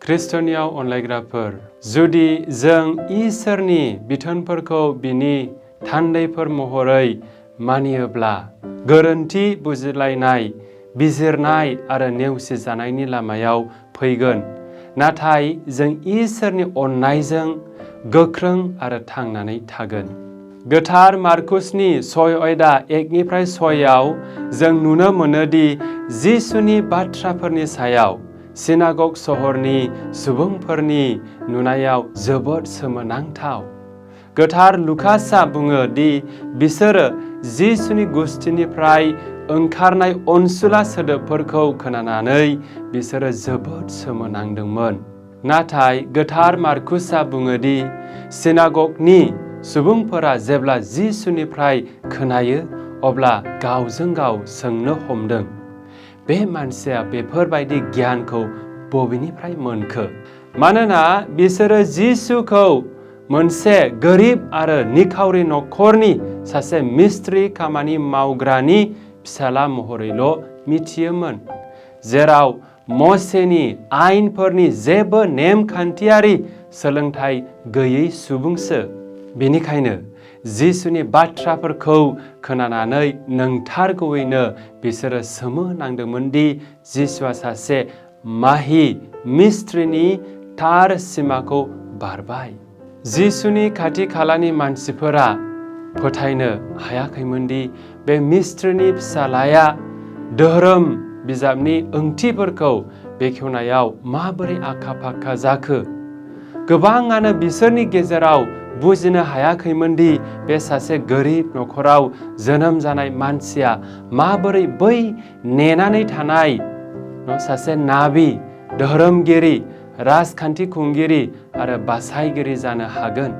ख्रिस्ट'नियाव अनलायग्राफोर, जुदि जों इसोरनि बिथोनफोरखौ बिनि थान्दैफोर महरै मानियोब्ला गोरोन्थि बुजिलायनाय, बिजिरनाय आरो नेवसिजानायनि लामायाव फैगोन। नाथाय जों इसोरनि अननायजों गोख्रों आरो थांनानै थागोन। गोथार मार्कुसनि 6:1-6 जों नुनो मोनोदि जिसुनि बाथ्राफोरनि सायाव सिनागग सहरनि सुबुंफोरनि नुनायाव जोबोद सोमोनांथाव। गोथार लुकासआ बुङो दि बिसोरो जिसुनि गुस्थिनिफ्राय ओंखारनाय अनसुला सोदोबफोरखौ खोनानानै बिसोरो जोबोद सोमोनांदोंमोन। नाथाय गोथार मार्कुसआ बुङो दि सिनागगनि सुबुंफोरा जेब्ला जिसुनिफ्राय खोनायो अब्ला गावजों गाव सोंनो हमदों, बे मानसिया बेफोरबायदि गियानखौ बबेनिफ्राय मोनखो? मानोना बिसोरो जिसुखौ मोनसे गोरिब आरो निखावरि नखरनि सासे मिस्ट्रि खामानि मावग्रानि फिसाला महरैल' मिथियोमोन, जेराव मसेनि आयेनफोरनि जेबो नेमखान्थियारि सोलोंथाइ गैयै सुबुंसो। बेनिखायनो जिसुनि बाथ्राफोरखौ खोनानानै नंथारगौयैनो बिसोरो सोमोनांदोंमोन दि जिसुआ सासे माहि मिस्ट्रिनि थार सिमाखौ बारबाय। जिसुनि खाथि खालानि मानसिफोरा फोथायनो हायाखैमोन दि बे मिस्ट्रिनि फिसालाया धोरोम बिजाबनि ओंथिफोरखौ बेखेवनायाव माबोरै आखा फाखा जाखो। गोबाङानो बिसोरनि गेजेराव बुजिनो हायाखैमोन दि बे सासे गोरिब नखराव जोनोम जानाय मानसिया माबोरै बै नेनानै थानाय सासे नाबि, धोरोमगिरि, राजखान्थि खुंगिरि आरो बासायगिरि जानो हागोन,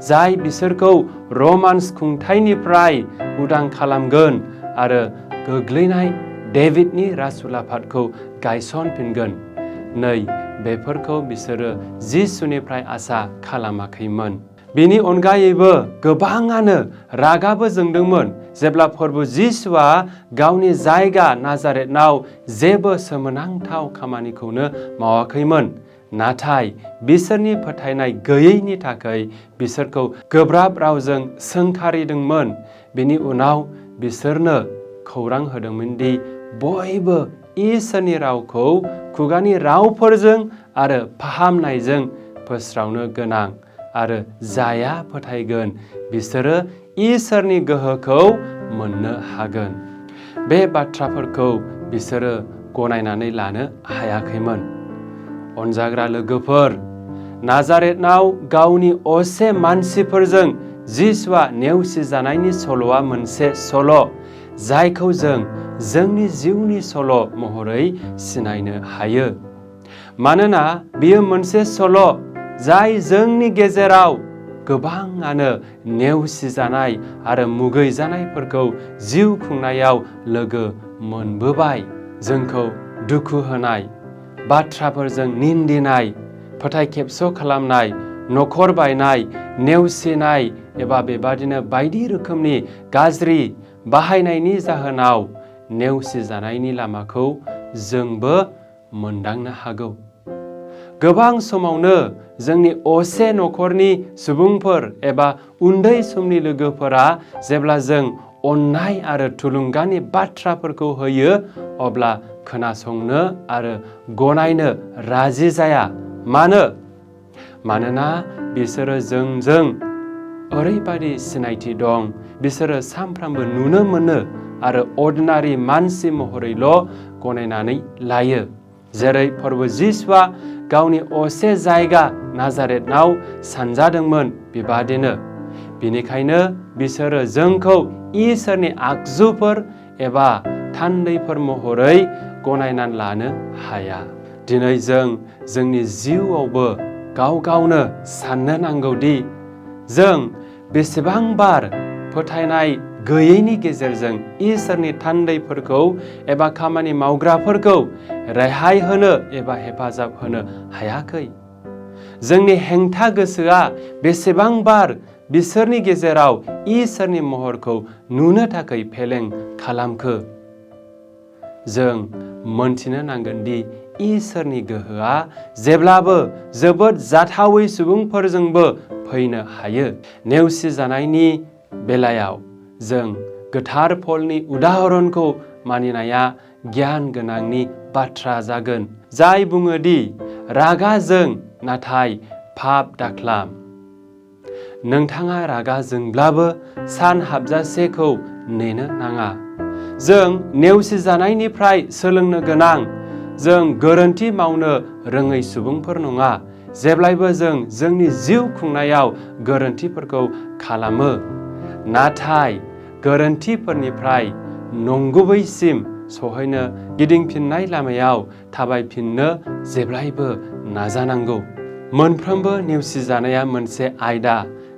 जाय बिसोरखौ रमान्स खुंथायनिफ्राय उदां खालामगोन आरो गोग्लैनाय डेभिडनि राजउलाफादखौ गायसनफिनगोन। नै बेफोरखौ बिसोरो जिसुनिफ्राय आसा खालामाखैमोन। बेनि अनगायैबो गोबाङानो रागाबो जोंदोंमोन जेब्ला प्रभु जिसुआ गावनि जायगा नाजारेथआव जेबो सोमोनांथाव खामानिखौनो मावाखैमोन। नाथाय बिसोरनि फोथायनाय गैयैनि थाखाय बिसोरखौ गोब्राब रावजों सोंखारिदोंमोन। बेनि उनाव बिसोरनो खौरां होदोंमोन दि बयबो इसोरनि रावखौ खुगानि रावफोरजों आरो फाहामनायजों फोस्रावनो गोनां आरो जाया फोथायगोन बिसोरो इसोरनि गोहोखौ मोननो हागोन। बे बाथ्राफोरखौ बिसोरो गनायनानै लानो हायाखैमोन। अनजाग्रा लोगोफोर, नाजारेथआव गावनि असे मानसिफोरजों जिसुआ नेवसिजानायनि सल'आ मोनसे सल' जायखौ जों जोंनि जिउनि सल' महरै सिनायनो हायो। मानोना बेयो मोनसे सल' जाय जोंनि गेजेराव गोबाङानो नेवसिजानाय आरो मुगैजानायफोरखौ जिउ खुंनायाव लोगो मोनबोबाय। जोंखौ दुखु होनाय, बाथ्राफोरजों निन्दिनाय, फोथायखेबस' खालामनाय, नखर बायनाय, नेवसिनाय एबा बेबादिनो बायदि रोखोमनि गाज्रि बाहायनायनि जाहोनाव नेवसिजानायनि लामाखौ जोंबो मोनदांनो हागौ। गोबां समावनो जोंनि असे नखरनि सुबुंफोर एबा उन्दै समनि लोगोफोरा जेब्ला जों अननाय आरो थुलुंगानि बाथ्राफोरखौ होयो अब्ला खोनासंनो आरो गनायनो राजि जाया। मानोना बिसोरो जोंजों ओरैबादि सिनायथि दं, बिसोरो सानफ्रामबो नुनो मोनो आरो अर्डिनारि मानसि महरैल' गनायनानै लायो। जेरै प्रभु जिसुआ गावनि असे जायगा नाजारेथआव सानजादोंमोन बेबादिनो। बेनिखायनो बिसोरो जोंखौ इसोरनि आगजुफोर एबा थान्दैफोर महरै गनायनानै लानो हाया। दिनै जों जोंनि जिउआवबो गाव गावनो साननो नांगौदि जों बेसेबांबार फोथायनाय गैयैनि गेजेरजों इसोरनि थान्दैफोरखौ एबा खामानि मावग्राफोरखौ रेहाय होनो एबा हेफाजाब होनो हायाखै। जोंनि हेंथा गोसोआ बेसेबांबार बिसोरनि गेजेराव इसोरनि महरखौ नुनो थाखाय फेलें खालामखो। जों मोनथिनो नांगोन दि इसोरनि गोहोआ जेब्लाबो जोबोद जाथावै सुबुंफोरजोंबो फैनो हायो। नेवसिजानायनि बेलायाव जों गोथार पलनि उदाहरणखौ मानिनाया गियान गोनांनि बाथ्रा जागोन, जाय बुङो दि रागा जों नाथाय पाप दाख्लाम। नोंथाङा रागा जोंब्लाबो सान हाबजासेखौ नेनो नाङा। जों नेवसिजानायनिफ्राय सोलोंनो गोनां। जों गोरोन्थि मावनो रोङै सुबुंफोर नङा। जेब्लायबो जों जोंनि जिउ खुंनायाव गोरोन्थिफोरखौ खालामो, नाथाय गोरोन्थिफोरनिफ्राय नंगुबैसिम सहैनो गिदिंफिननाय लामायाव थाबायफिननो जेब्लायबो नाजानांगौ। मोनफ्रोमबो नेवसिजानाया मोनसे आयदा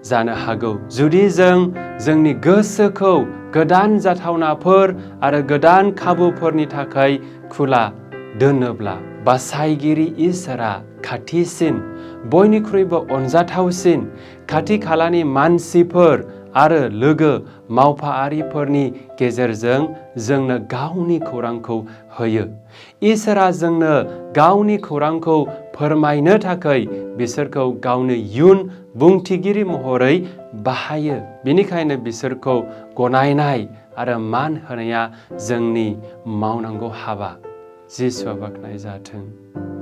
जानो हागौ, जुदि जों जोंनि गोसोखौ गोदान जाथावनाफोर आरो गोदान खाबुफोरनि थाखाय खुला दोनोब्ला। बासायगिरि इसोरआ खाथिसिन, बयनिख्रुइबो अनजाथावसिन, खाथि खालानि मानसिफोर आरो लोगो मावफारिफोरनि गेजेरजों जोंनो गावनि खौरांखौ होयो। इसोरआ जोंनो गावनि खौरांखौ फोरमायनो थाखाय बिसोरखौ गावनि इयुन बुंथिगिरि महरै बाहायो। बेनिखायनो बिसोरखौ गनायनाय आरो मान होनाया जोंनि मावनांगौ हाबा। जिसुआ बाख्नाय जाथों।